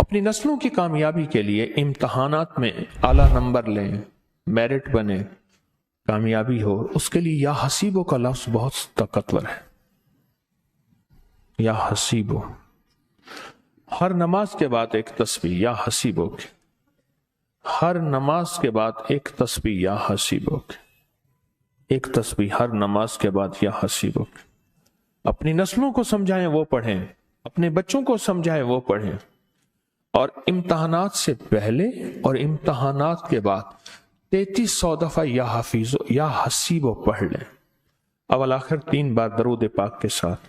اپنی نسلوں کی کامیابی کے لیے امتحانات میں اعلیٰ نمبر لیں، میرٹ بنے، کامیابی ہو، اس کے لیے یا حسیبو کا لفظ بہت طاقتور ہے۔ یا حسیبو، ہر نماز کے بعد ایک تسبیح یا حسیبو کی، ہر نماز کے بعد ایک تسبیح یا حسیبو کی، ایک تسبیح ہر نماز کے بعد یا حسیبو کی۔ اپنی نسلوں کو سمجھائیں وہ پڑھیں، اپنے بچوں کو سمجھائیں وہ پڑھیں، اور امتحانات سے پہلے اور امتحانات کے بعد 3300 دفعہ یا حفیظو یا حسیبو پڑھ لیں، اول آخر 3 بار درود پاک کے ساتھ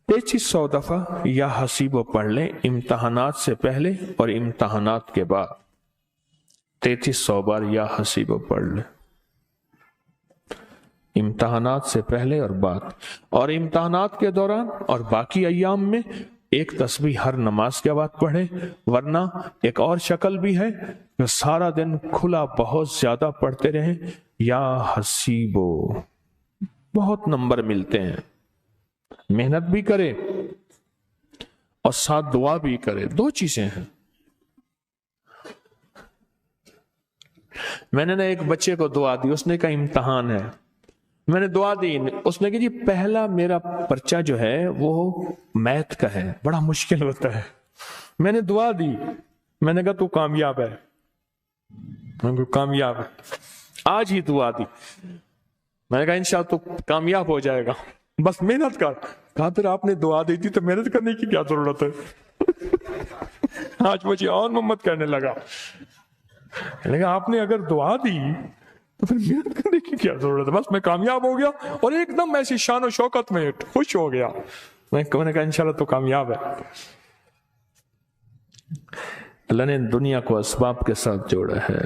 3300 دفعہ یا حسیبو پڑھ لیں امتحانات سے پہلے اور امتحانات کے بعد 3300 بار یا حسیبو پڑھ لیں، امتحانات سے پہلے اور بعد، اور امتحانات کے دوران اور باقی ایام میں ایک تسبیح ہر نماز کے بعد پڑھے، ورنہ ایک اور شکل بھی ہے کہ سارا دن کھلا بہت زیادہ پڑھتے رہیں یا حسیبو، بہت نمبر ملتے ہیں، محنت بھی کرے اور ساتھ دعا بھی کرے، 2 چیزیں ہیں۔ میں نے ایک بچے کو دعا دی، اس نے کہا امتحان ہے، میں نے دعا دی، اس نے کہا جی پہلا میرا پرچہ جو ہے وہ میتھ کا ہے، بڑا مشکل ہوتا ہے۔ میں نے دعا دی، میں نے کہا تو کامیاب ہے، میں نے کہا کامیاب ہے، آج ہی دعا دی، میں نے کہا انشاءاللہ تو کامیاب ہو جائے گا، بس محنت کر۔ کہا پھر آپ نے دعا دی تھی تو محنت کرنے کی کیا ضرورت ہے؟ آج مجھے اور محمد کرنے لگا، میں نے کہا آپ نے اگر دعا دی تو پھر محنت کرنے کی کیا ضرورت ہے، بس میں کامیاب ہو گیا اور ایک دم ایسی شان و شوکت میں خوش ہو گیا۔ میں نے کہا انشاءاللہ تو کامیاب ہے۔ اللہ نے دنیا کو اسباب کے ساتھ جوڑا ہے،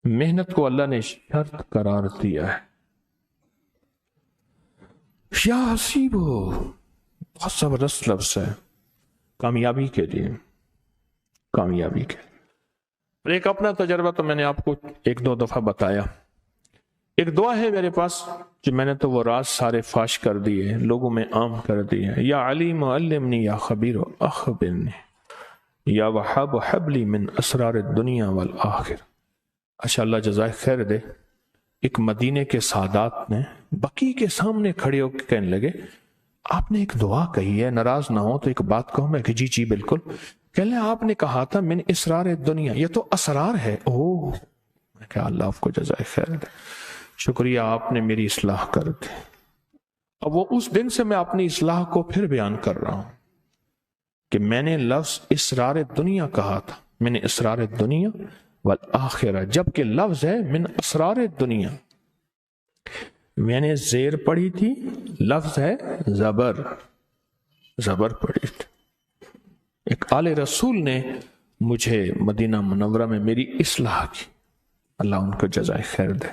محنت کو اللہ نے شرط قرار دیا ہے۔ یا حسیبو بہت زبردست لفظ ہے کامیابی کے لیے، کامیابی کے لیے۔ اور ایک اپنا تجربہ تو میں نے آپ کو 1-2 دفعہ بتایا، ایک دعا ہے میرے پاس جو میں نے تو وہ راز سارے فاش کر دیے، لوگوں میں عام کر دیے، یا علیم علمنی یا خبیر اخبرنی یا وہاب حبلی من اسرار الدنیا والآخر۔ اچھا اللہ جزائے خیر دے، ایک مدینے کے سادات نے بقی کے سامنے کھڑے ہو کے کہنے لگے آپ نے ایک دعا کہی ہے، ناراض نہ ہو تو ایک بات کہوں؟ میں کہ جی جی بالکل۔ کہنے آپ نے کہا تھا من اسرار الدنیا، یہ تو اسرار ہے۔ اوہ، میں کہا اللہ آپ کو جزائے خیر دے، شکریہ آپ نے میری اصلاح کر دی۔ اب وہ اس دن سے میں اپنی اصلاح کو پھر بیان کر رہا ہوں کہ میں نے لفظ اسرار الدنیا کہا تھا، میں نے اسرار الدنیا والآخرہ، جبکہ لفظ ہے من اسرار الدنیا، میں نے زیر پڑھی تھی، لفظ ہے زبر، زبر پڑھی تھی۔ ایک آل رسول نے مجھے مدینہ منورہ میں میری اصلاح کی، اللہ ان کو جزائے خیر دے،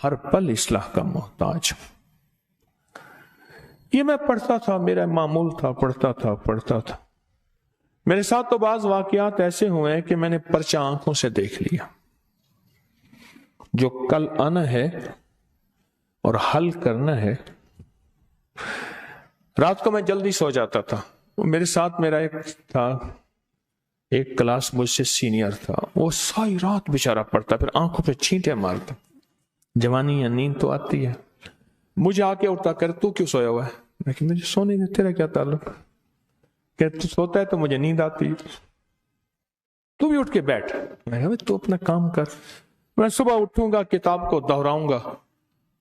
ہر پل اصلاح کا محتاج ہوں۔ یہ میں پڑھتا تھا، میرا معمول تھا، پڑھتا تھا۔ میرے ساتھ تو بعض واقعات ایسے ہوئے ہیں کہ میں نے پرچہ آنکھوں سے دیکھ لیا، جو کل آنا ہے اور حل کرنا ہے۔ رات کو میں جلدی سو جاتا تھا، میرے ساتھ میرا ایک تھا، ایک کلاس مجھ سے سینئر تھا، وہ ساری رات بیچارہ پڑھتا، پھر آنکھوں پہ چھینٹے مارتا۔ جوانی یا نیند تو آتی ہے، مجھے آ کے اٹھتا کر تو کیوں سویا ہوا ہے؟ میں کہ مجھے سونے میں تیرا کیا تعلق؟ کہ تو سوتا ہے تو مجھے نیند آتی، تو بھی اٹھ کے بیٹھ۔ میں کہا تو اپنا کام کر، میں صبح اٹھوں گا، کتاب کو دہراؤں گا،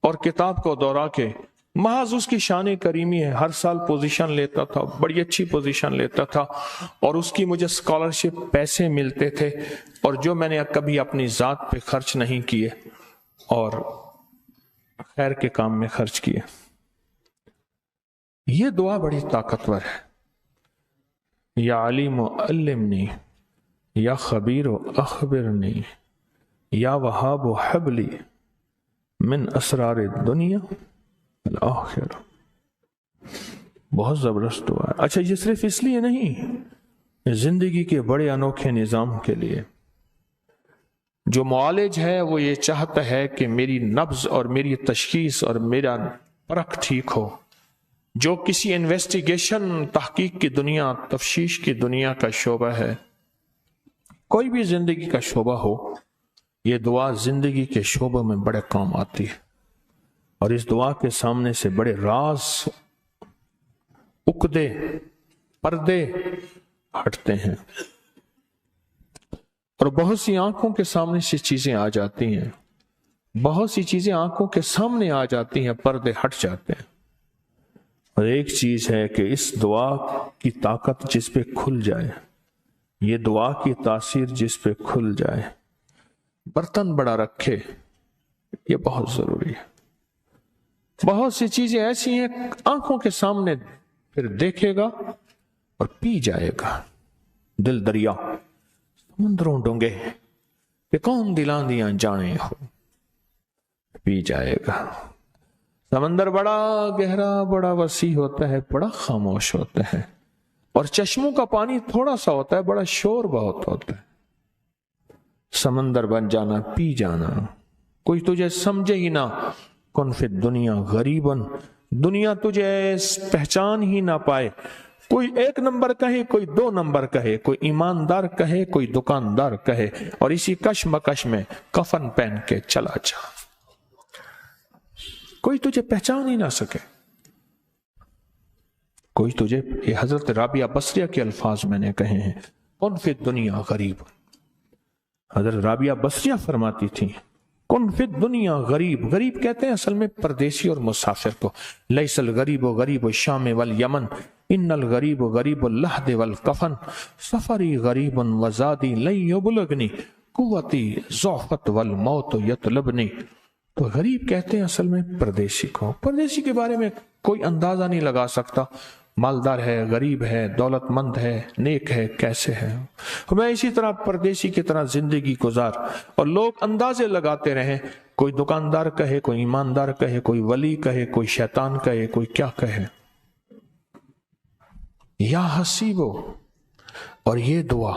اور کتاب کو دہرا کے محض اس کی شان کریمی ہے، ہر سال پوزیشن لیتا تھا، بڑی اچھی پوزیشن لیتا تھا، اور اس کی مجھے اسکالرشپ پیسے ملتے تھے، اور جو میں نے کبھی اپنی ذات پہ خرچ نہیں کیے اور خیر کے کام میں خرچ کیے۔ یہ دعا بڑی طاقتور ہے، یا علیم علمنی یا خبیر اخبرنی یا وہاب حبلی من اسرار الدنیا والآخرہ۔ بہت زبردست دعا ہے۔ اچھا، یہ صرف اس لیے نہیں، زندگی کے بڑے انوکھے نظام کے لیے جو معالج ہے وہ یہ چاہتا ہے کہ میری نبض اور میری تشخیص اور میرا پرکھ ٹھیک ہو، جو کسی انویسٹیگیشن، تحقیق کی دنیا، تفتیش کی دنیا کا شعبہ ہے، کوئی بھی زندگی کا شعبہ ہو، یہ دعا زندگی کے شعبوں میں بڑے کام آتی ہے، اور اس دعا کے سامنے سے بڑے راز، عقدے، پردے ہٹتے ہیں، اور بہت سی آنکھوں کے سامنے سے چیزیں آ جاتی ہیں، بہت سی چیزیں آنکھوں کے سامنے آ جاتی ہیں، پردے ہٹ جاتے ہیں۔ اور ایک چیز ہے کہ اس دعا کی طاقت جس پہ کھل جائے، یہ دعا کی تاثیر جس پہ کھل جائے، برتن بڑا رکھے، یہ بہت ضروری ہے۔ بہت سی چیزیں ایسی ہیں آنکھوں کے سامنے پھر دیکھے گا اور پی جائے گا، دل دریا سمندروں ڈونگے کہ کون دلاں دیاں جانے ہو، پی جائے گا۔ سمندر بڑا گہرا، بڑا وسیع ہوتا ہے، بڑا خاموش ہوتا ہے، اور چشموں کا پانی تھوڑا سا ہوتا ہے، بڑا شور بہت ہوتا ہے۔ سمندر بن جانا، پی جانا، کوئی تجھے سمجھے ہی نہ، کن فی الدنیا غریباً، دنیا تجھے پہچان ہی نہ پائے، کوئی ایک نمبر کہے، کوئی دو نمبر کہے، کوئی ایماندار کہے، کوئی دکاندار کہے، اور اسی کشمکش میں کفن پہن کے چلا جا، کوئی تجھے پہچان ہی نہ سکے، کوئی تجھے، یہ حضرت رابعہ بصریہ کے الفاظ میں نے کہے ہیں، کن فی الدنیا غریب، حضرت رابعہ بصریہ فرماتی تھی کن فی الدنیا غریب، غریب کہتے ہیں اصل میں پردیسی اور مسافر کو، لیس الغریب غریب الشام والیمن، ان الغریب غریب اللحد والکفن، سفری غریب وزادی لن یبلغنی، قوتی ضعفت والموت یطلبنی۔ تو غریب کہتے ہیں اصل میں پردیسی کو، پردیسی کے بارے میں کوئی اندازہ نہیں لگا سکتا، مالدار ہے، غریب ہے، دولت مند ہے، نیک ہے، کیسے ہے۔ میں اسی طرح پردیسی کی طرح زندگی گزار، اور لوگ اندازے لگاتے رہیں، کوئی دکاندار کہے، کوئی ایماندار کہے، کوئی ولی کہے، کوئی شیطان کہے، کوئی کیا کہے۔ یا حسیبو، اور یہ دعا